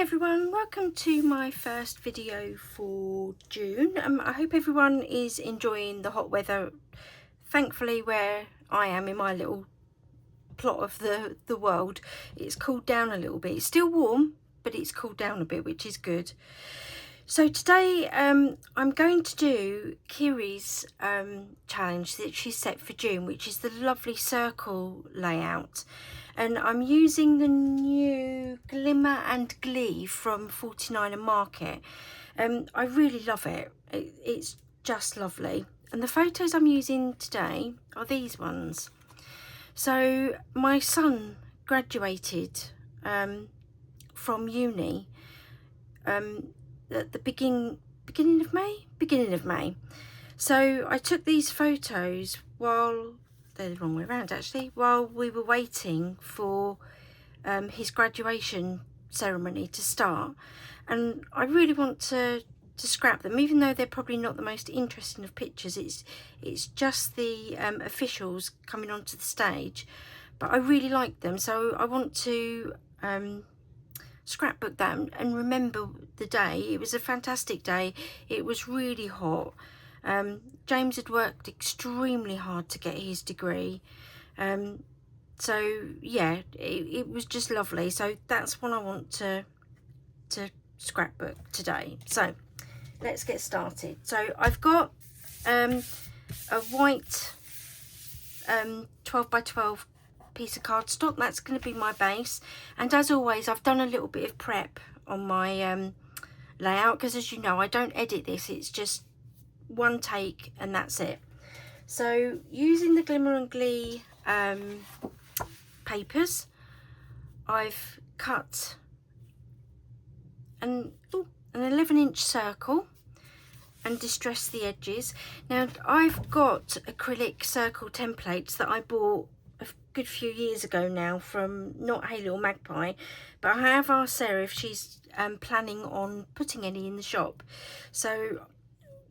everyone, welcome to my first video for June. I hope everyone is enjoying the hot weather. Thankfully, where I am in my little plot of the world, it's cooled down a little bit. It's still warm, but it's cooled down a bit, which is good. So today I'm going to do Kiri's challenge that she's set for June, which is the lovely circle layout. And I'm using the new Glimmer and Glee from 49 and Market. I really love it. It's just lovely. And the photos I'm using today are these ones. So my son graduated from uni at the beginning of May. So I took these photos while they're the wrong way around actually, while we were waiting for his graduation ceremony to start, and I really want to scrap them, even though they're probably not the most interesting of pictures. It's just the officials coming onto the stage, but I really like them, so I want to scrapbook them and remember the day. It was a fantastic day. It was really hot. James had worked extremely hard to get his degree, so yeah, it was just lovely. So that's what I want to scrapbook today. So let's get started. So I've got a white 12 by 12 piece of cardstock. That's going to be my base, and as always I've done a little bit of prep on my layout, because as you know I don't edit this, it's just one take and that's it. So using the Glimmer and Glee papers, I've cut an 11-inch circle and distressed the edges. Now I've got acrylic circle templates that I bought a good few years ago now from not Haley or Magpie, but I have asked Sarah if she's planning on putting any in the shop, so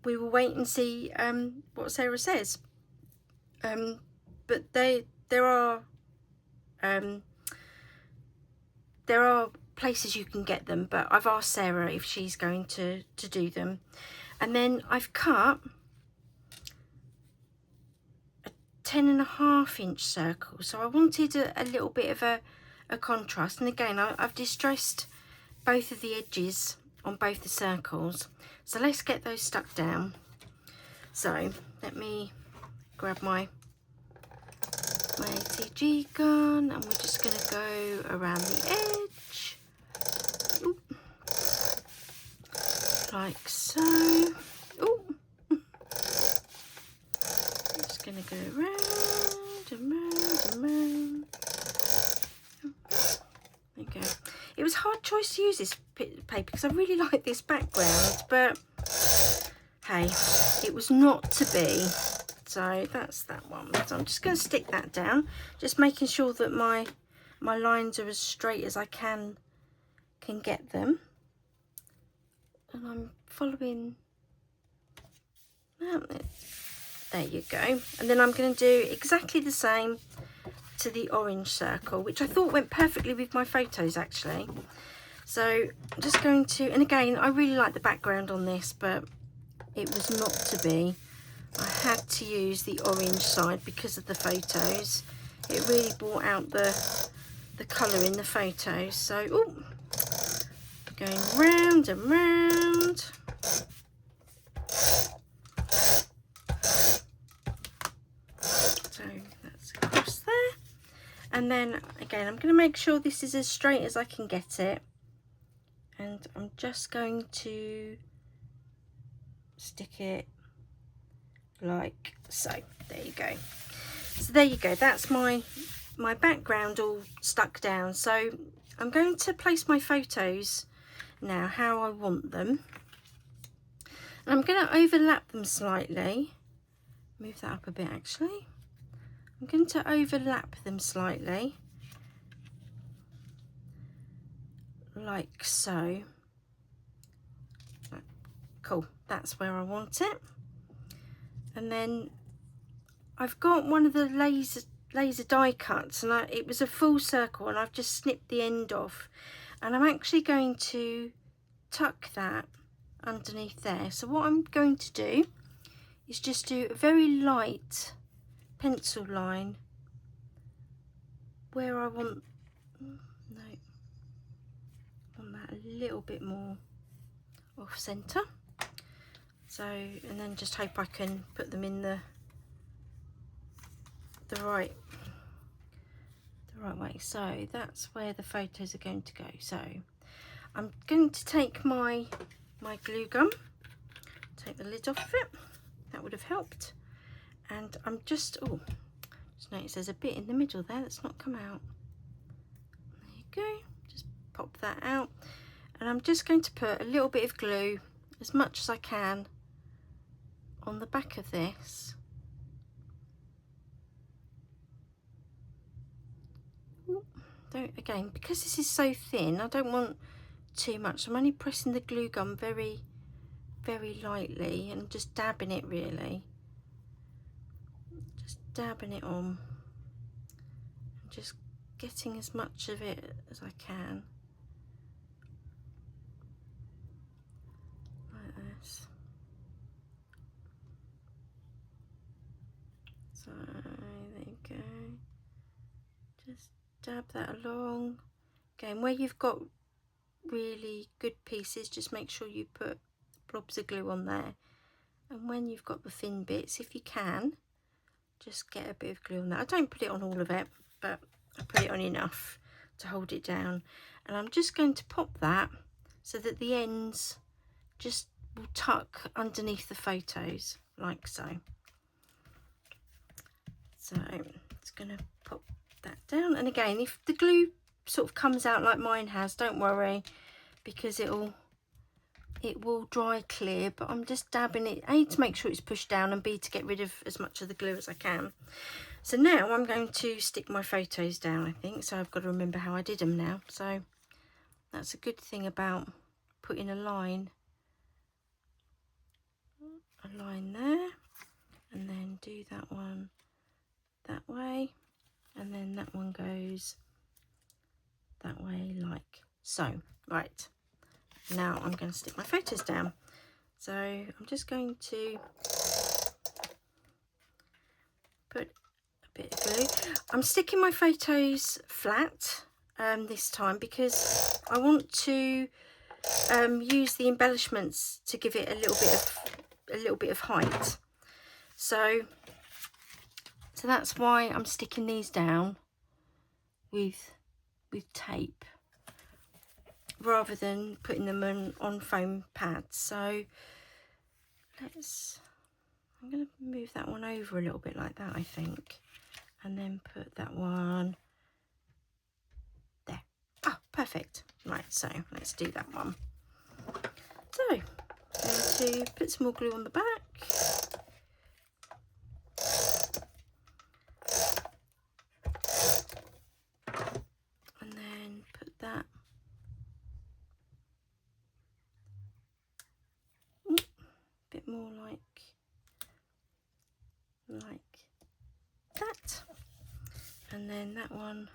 we will wait and see what Sarah says. But there are places you can get them, but I've asked Sarah if she's going to do them. And then I've cut a 10.5-inch circle, so I wanted a little bit of a contrast. And again, I've distressed both of the edges on both the circles, so let's get those stuck down. So let me grab my ATG gun, and we're just going to go around the edge. Ooh. Like so. Ooh. Just going to go round and round and round. There you go. It was a hard choice to use this paper because I really like this background, but hey, it was not to be. So that's that one. So I'm just going to stick that down, just making sure that my lines are as straight as I can get them. And I'm following that. There you go. And then I'm going to do exactly the same to the orange circle, which I thought went perfectly with my photos actually. So I'm just going to, and again I really like the background on this, but it was not to be. I had to use the orange side because of the photos. It really brought out the colour in the photos. So ooh, going round and round. So that's across there. And then again, I'm going to make sure this is as straight as I can get it. And I'm just going to stick it like so. There you go. So there you go. That's my background all stuck down. So I'm going to place my photos now how I want them. And I'm going to overlap them slightly. Move that up a bit actually. I'm going to overlap them slightly, like so. Cool, that's where I want it. And then I've got one of the laser die cuts, and it was a full circle, and I've just snipped the end off. and I'm actually going to tuck that underneath there. So what I'm going to do is just do a very light pencil line where I want, no, I want that a little bit more off centre. So, and then just hope I can put them in the right way. So that's where the photos are going to go. So I'm going to take my glue gun, take the lid off of it, that would have helped, and I'm just notice there's a bit in the middle there that's not come out. There you go, just pop that out, and I'm just going to put a little bit of glue, as much as I can, on the back of this. Again, because this is so thin, I don't want too much. I'm only pressing the glue gun very, very lightly and just dabbing it, really. Just dabbing it on. And just getting as much of it as I can. Like this. So, there you go. Just dab that along. Again, where you've got really good pieces, just make sure you put blobs of glue on there, and when you've got the thin bits, if you can, just get a bit of glue on that. I don't put it on all of it, but I put it on enough to hold it down, and I'm just going to pop that so that the ends just will tuck underneath the photos, like so. So it's going to pop that down, and again, if the glue sort of comes out like mine has, don't worry, because it will dry clear, but I'm just dabbing it, A, to make sure it's pushed down, and B, to get rid of as much of the glue as I can. So now I'm going to stick my photos down, I think, so I've got to remember how I did them now. So that's a good thing about putting a line there, and then do that one that way, and then that one goes that way, like so. Right, now I'm going to stick my photos down. So I'm just going to put a bit of glue. I'm sticking my photos flat this time, because I want to use the embellishments to give it a little bit of height. So that's why I'm sticking these down with tape, rather than putting them on foam pads. So I'm going to move that one over a little bit like that, I think, and then put that one there. Ah, perfect. Right, so let's do that one. So I'm going to put some more glue on the back. And then put that bit more like that, and then that one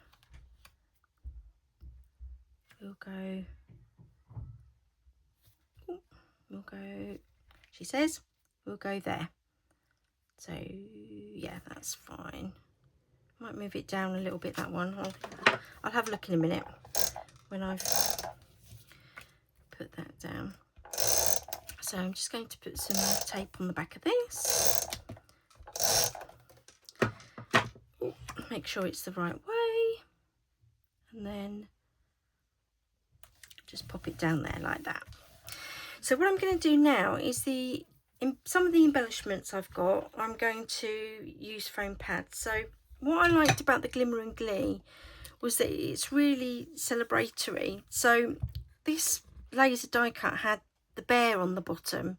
will go, she says, we'll go there. So yeah, that's fine. Might move it down a little bit, that one. I'll have a look in a minute when I've put that down. So I'm just going to put some tape on the back of this. Make sure it's the right way, and then just pop it down there like that. So what I'm going to do now is some of the embellishments I've got, I'm going to use foam pads. So what I liked about the Glimmer and Glee was that it's really celebratory. So this laser die cut had the bear on the bottom,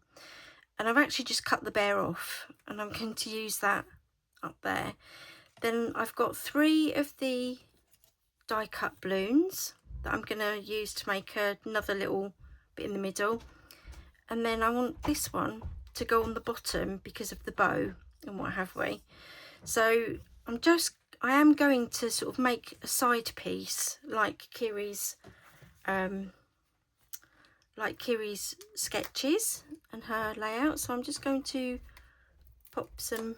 and I've actually just cut the bear off, and I'm going to use that up there. Then I've got 3 of the die cut balloons that I'm going to use to make another little bit in the middle, and then I want this one to go on the bottom because of the bow and what have we. So I am going to sort of make a side piece like Kiri's like Kiri's sketches and her layout. So I'm just going to pop some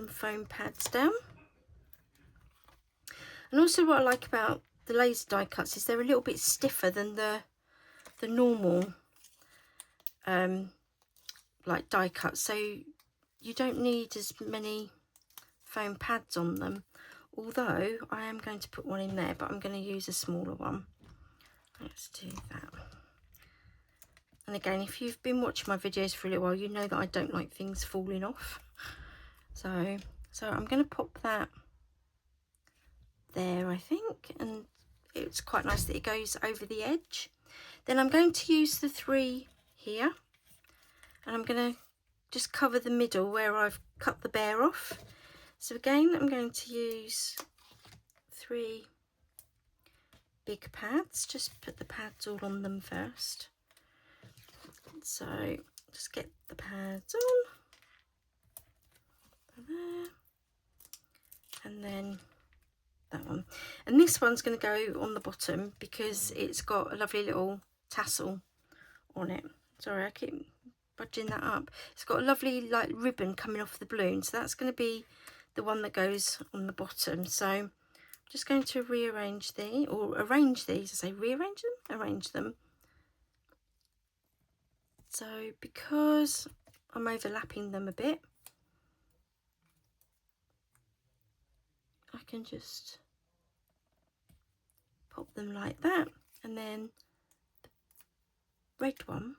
foam pads down. And also what I like about the laser die cuts is they're a little bit stiffer than the normal like die cuts, so you don't need as many foam pads on them, although I am going to put one in there, but I'm going to use a smaller one. Let's do that. And again, if you've been watching my videos for a little while, you know that I don't like things falling off. So I'm going to pop that there, I think, and it's quite nice that it goes over the edge. Then I'm going to use the 3 here, and I'm going to just cover the middle where I've cut the bear off. So again, I'm going to use 3 big pads. Just put the pads all on them first. So just get the pads on there, and then that one, and this one's going to go on the bottom because it's got a lovely little tassel on it. Sorry, I keep budging that up. It's got a lovely like ribbon coming off the balloon, so that's going to be the one that goes on the bottom. So I'm just going to rearrange these, or arrange these. I say rearrange them, arrange them. So because I'm overlapping them a bit, I can just pop them like that, and then the red one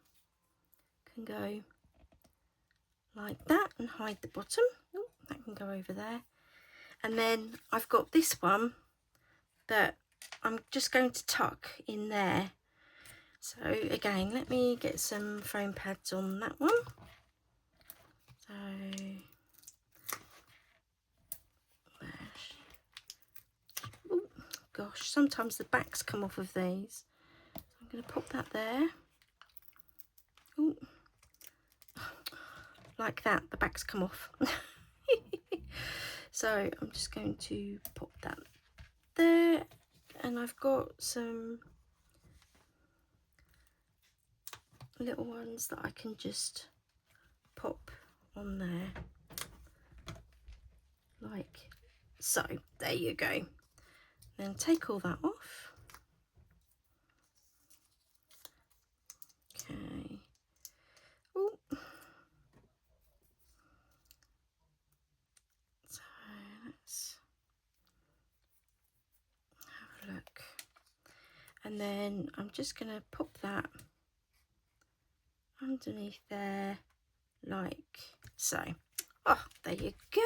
can go like that and hide the bottom. Ooh, that can go over there. And then I've got this one that I'm just going to tuck in there. So again, let me get some foam pads on that one. So oh gosh, sometimes the backs come off of these. So I'm going to pop that there. Ooh. Like that, the backs come off. So I'm just going to pop that there, and I've got some little ones that I can just pop on there like so. There you go. Then take all that off. Okay. Ooh. So let's have a look, and then I'm just going to pop that underneath there like so. Oh, there you go.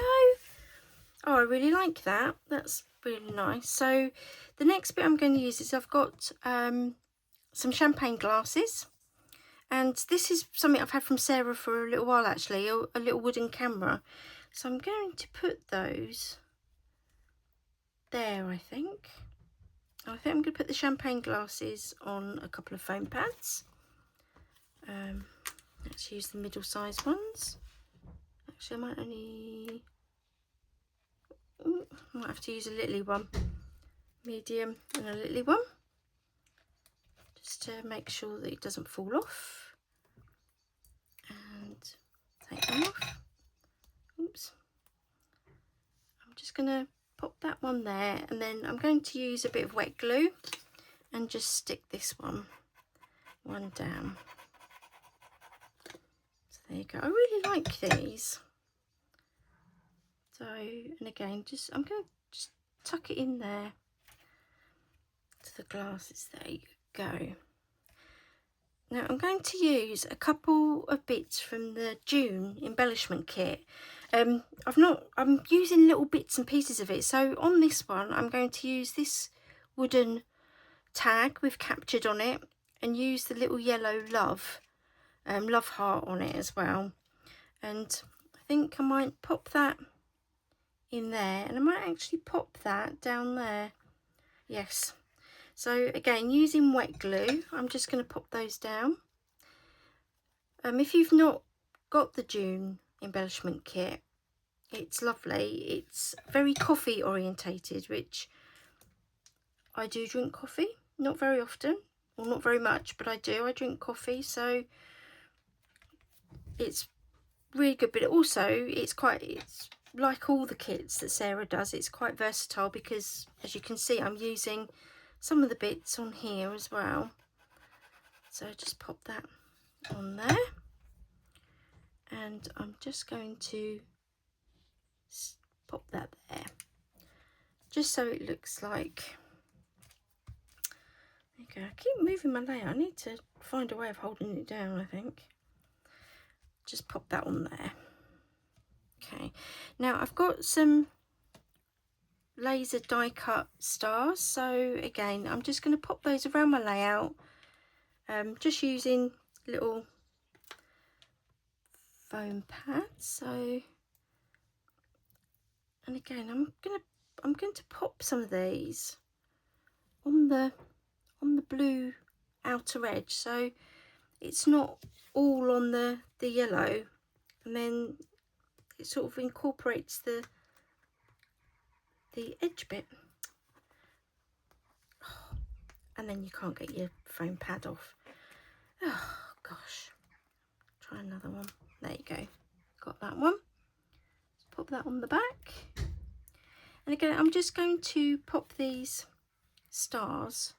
Oh, I really like that. That's really nice. So the next bit I'm going to use is I've got some champagne glasses, and this is something I've had from Sarah for a little while actually, a little wooden camera. So I'm going to put those there, I think. I'm going to put the champagne glasses on a couple of foam pads. Let's use the middle-sized ones. Actually, I might have to use a little one, medium and a little one, just to make sure that it doesn't fall off. And take them off. Oops. I'm just going to pop that one there, and then I'm going to use a bit of wet glue and just stick this one down. So there you go. I really like these. So, and again, I'm going to just tuck it in there to the glasses. There you go. Now I'm going to use a couple of bits from the June embellishment kit. I'm using little bits and pieces of it. So on this one, I'm going to use this wooden tag with captured on it, and use the little yellow love heart on it as well. And I think I might pop that in there, and I might actually pop that down there. Yes. So again, using wet glue, I'm just going to pop those down. If you've not got the June embellishment kit, it's lovely. It's very coffee orientated, which I do drink coffee, not very often, or not very much, but I drink coffee, so it's really good. But also it's like all the kits that Sarah does, it's quite versatile, because as you can see I'm using some of the bits on here as well. So just pop that on there, and I'm just going to pop that there, just so it looks like, there you go. I keep moving my layout, I need to find a way of holding it down, I think. Just pop that on there. Okay, now I've got some laser die cut stars, so again I'm just going to pop those around my layout, just using little foam pads. So, and again I'm going to pop some of these on the blue outer edge, so it's not all on the yellow, and then it sort of incorporates the edge bit. Oh, and then you can't get your foam pad off. Oh gosh, try another one. There you go, got that one. Let's pop that on the back, and again I'm just going to pop these stars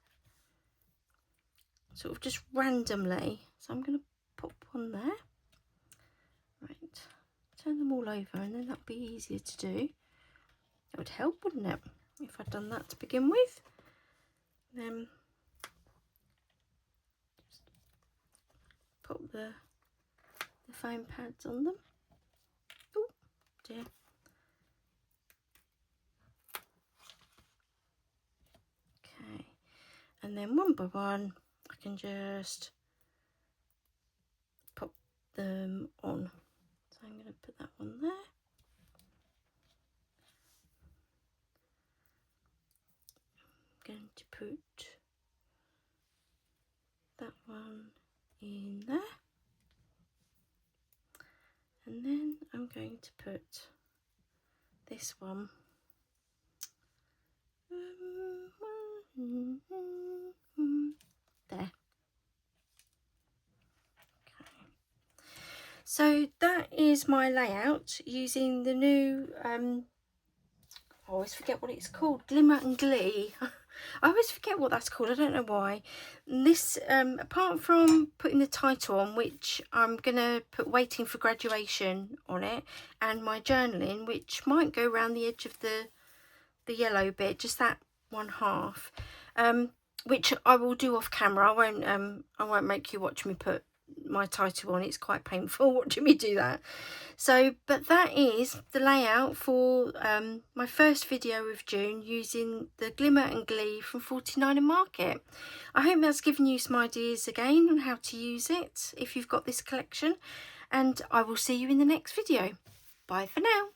sort of just randomly. So I'm going to pop one there. Right, turn them all over, and then that'd be easier to do. That would help, wouldn't it, if I'd done that to begin with. Then just pop the foam pads on them. Oh dear. Okay, and then one by one I can just pop them on. So I'm going to put that one there. I'm going to put that one in there, and then I'm going to put this one there. Okay, so that is my layout using the new I always forget what it's called, Glimmer and Glee. I always forget what that's called, I don't know why. And this, apart from putting the title on, which I'm going to put Waiting for Graduation on it, and my journaling, which might go around the edge of the yellow bit, just that one half, which I will do off camera. I won't make you watch me put my title on. It's quite painful watching me do that. So, but that is the layout for my first video of June using the Glimmer and Glee from 49 and Market. I hope that's given you some ideas again on how to use it if you've got this collection, and I will see you in the next video. Bye for now.